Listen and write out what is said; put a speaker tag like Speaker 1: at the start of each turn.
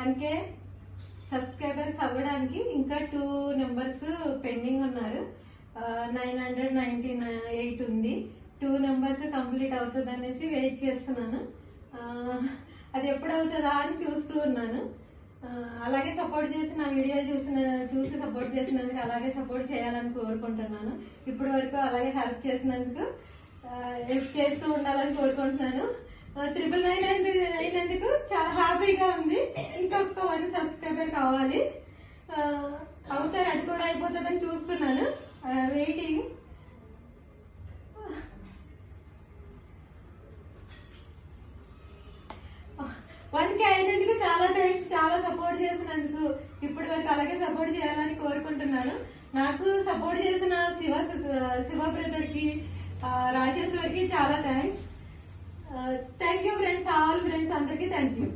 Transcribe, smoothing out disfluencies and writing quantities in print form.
Speaker 1: 1K subscribers అవ్వడానికి ఇంకా 2 numbers pending ఉన్నారు. 998 ఉంది. 2 నెంబర్స్ కంప్లీట్ అవుతుంది అనేసి వెయిట్ చేస్తున్నాను. అది ఎప్పుడు అవుతుందా అని చూస్తూ ఉన్నాను. అలాగే సపోర్ట్ చేసి నా వీడియోలు చూసి సపోర్ట్ చేసినందుకు అలాగే సపోర్ట్ చేయాలని కోరుకుంటున్నాను. ఇప్పటి వరకు అలాగే హెల్ప్ చేసినందుకు హెల్ప్ చేస్తూ ఉండాలని కోరుకుంటున్నాను. 999 అయినందుకు చాలా హ్యాపీగా ఉంది. ఇంకొక 1 సబ్స్క్రైబర్ కావాలి. అవుతారు, అది కూడా అయిపోతుందని చూస్తున్నాను. వెయిటింగ్. 1K అయినందుకు చాలా థ్యాంక్స్. చాలా సపోర్ట్ చేసినందుకు ఇప్పటి వరకు అలాగే సపోర్ట్ చేయాలని కోరుకుంటున్నాను. నాకు సపోర్ట్ చేసిన శివ బ్రదర్ కి, రాజేశ్వర్ కి చాలా thanks. Thank you friends, all friends అందరికీ థ్యాంక్ యూ.